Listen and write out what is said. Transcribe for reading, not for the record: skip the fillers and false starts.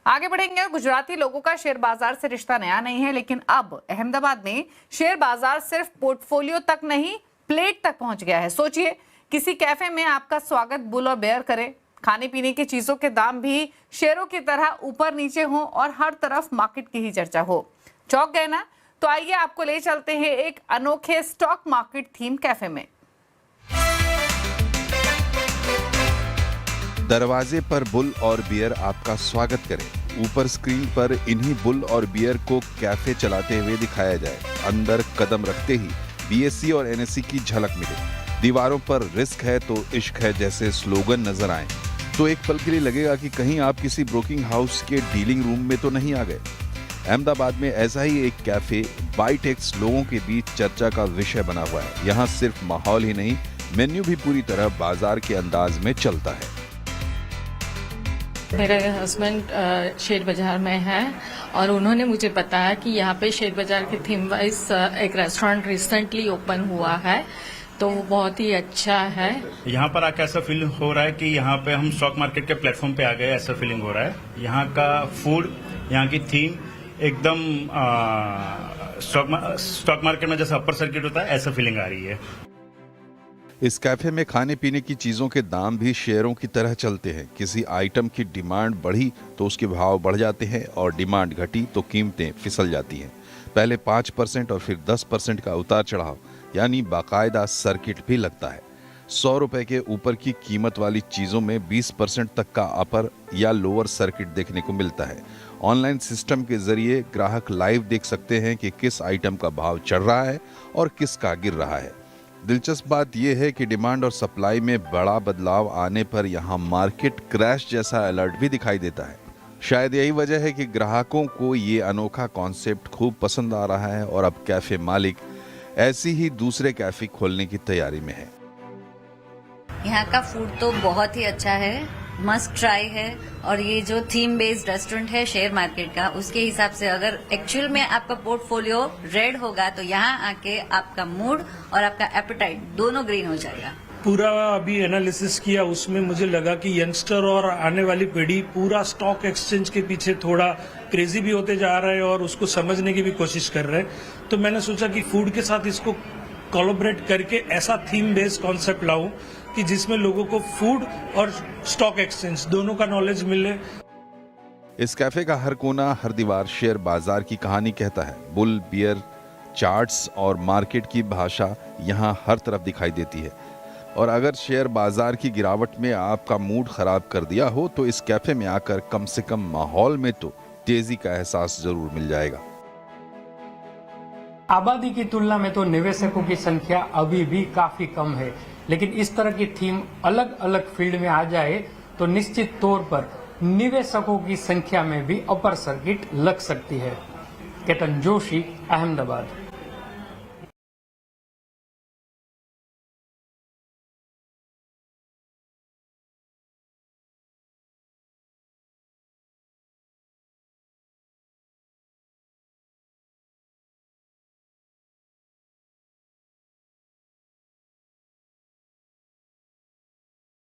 आगे बढ़ेंगे। गुजराती लोगों का शेयर बाजार से रिश्ता नया नहीं है, लेकिन अब अहमदाबाद में शेयर बाजार सिर्फ पोर्टफोलियो तक नहीं, प्लेट तक पहुंच गया है। सोचिए, किसी कैफे में आपका स्वागत बुल और बेयर करे, खाने पीने की चीजों के दाम भी शेयरों की तरह ऊपर नीचे हो और हर तरफ मार्केट की ही चर्चा हो। चौंक गए ना? तो आइए आपको ले चलते हैं एक अनोखे स्टॉक मार्केट थीम कैफे में। दरवाजे पर बुल और बियर आपका स्वागत करें। ऊपर स्क्रीन पर इन्हीं बुल और बियर को कैफे चलाते हुए दिखाया जाए। अंदर कदम रखते ही बीएसई और एनएसई की झलक मिले। दीवारों पर रिस्क है तो इश्क है जैसे स्लोगन नजर आए तो एक पल के लिए लगेगा कि कहीं आप किसी ब्रोकिंग हाउस के डीलिंग रूम में तो नहीं आ गए। अहमदाबाद में ऐसा ही एक कैफे बाइटेक्स लोगों के बीच चर्चा का विषय बना हुआ है। यहाँ सिर्फ माहौल ही नहीं, मेन्यू भी पूरी तरह बाजार के अंदाज में चलता है। मेरे हस्बैंड शेयर बाजार में है और उन्होंने मुझे बताया कि यहाँ पे शेयर बाजार के थीम वाइज एक रेस्टोरेंट रिसेंटली ओपन हुआ है, तो वो बहुत ही अच्छा है। यहाँ पर आके ऐसा फील हो रहा है कि यहाँ पे हम स्टॉक मार्केट के प्लेटफॉर्म पे आ गए, ऐसा फीलिंग हो रहा है। यहाँ का फूड, यहाँ की थीम एकदम स्टॉक मार्केट में जैसा अपर सर्किट होता है, ऐसा फीलिंग आ रही है। इस कैफे में खाने पीने की चीजों के दाम भी शेयरों की तरह चलते हैं। किसी आइटम की डिमांड बढ़ी तो उसके भाव बढ़ जाते हैं और डिमांड घटी तो कीमतें फिसल जाती हैं। पहले 5% और फिर 10% का उतार चढ़ाव, यानी बाकायदा सर्किट भी लगता है। 100 रुपए के ऊपर की कीमत वाली चीजों में 20% तक का अपर या लोअर सर्किट देखने को मिलता है। ऑनलाइन सिस्टम के जरिए ग्राहक लाइव देख सकते हैं कि किस आइटम का भाव चढ़ रहा है और किसका गिर रहा है। दिलचस्प बात यह है कि डिमांड और सप्लाई में बड़ा बदलाव आने पर यहाँ मार्केट क्रैश जैसा अलर्ट भी दिखाई देता है। शायद यही वजह है कि ग्राहकों को ये अनोखा कॉन्सेप्ट खूब पसंद आ रहा है और अब कैफे मालिक ऐसी ही दूसरे कैफे खोलने की तैयारी में है। यहाँ का फूड तो बहुत ही अच्छा है, मस्ट ट्राई है। और ये जो थीम बेस्ड रेस्टोरेंट है शेयर मार्केट का, उसके हिसाब से अगर एक्चुअल में आपका पोर्टफोलियो रेड होगा तो यहाँ आके आपका मूड और आपका एपेटाइट दोनों ग्रीन हो जाएगा। पूरा अभी एनालिसिस किया, उसमें मुझे लगा कि यंगस्टर और आने वाली पीढ़ी पूरा स्टॉक एक्सचेंज के पीछे थोड़ा क्रेजी भी होते जा रहे हैं और उसको समझने की भी कोशिश कर रहे हैं। तो मैंने सोचा कि फूड के साथ इसको कोलैबोरेट करके ऐसा थीम बेस्ड कॉन्सेप्ट लाऊं कि जिसमें लोगों को फूड और स्टॉक एक्सचेंज दोनों का नॉलेज मिले। इस कैफे का हर कोना, हर दीवार शेयर बाजार की कहानी कहता है। बुल, बियर, चार्ट्स और मार्केट की भाषा यहाँ हर तरफ दिखाई देती है। और अगर शेयर बाजार की गिरावट में आपका मूड खराब कर दिया हो तो इस कैफे में आकर कम से कम माहौल में तो तेजी का एहसास जरूर मिल जाएगा। आबादी की तुलना में तो निवेशकों की संख्या अभी भी काफी कम है, लेकिन इस तरह की थीम अलग अलग फील्ड में आ जाए तो निश्चित तौर पर निवेशकों की संख्या में भी अपर सर्किट लग सकती है। केतन जोशी, अहमदाबाद।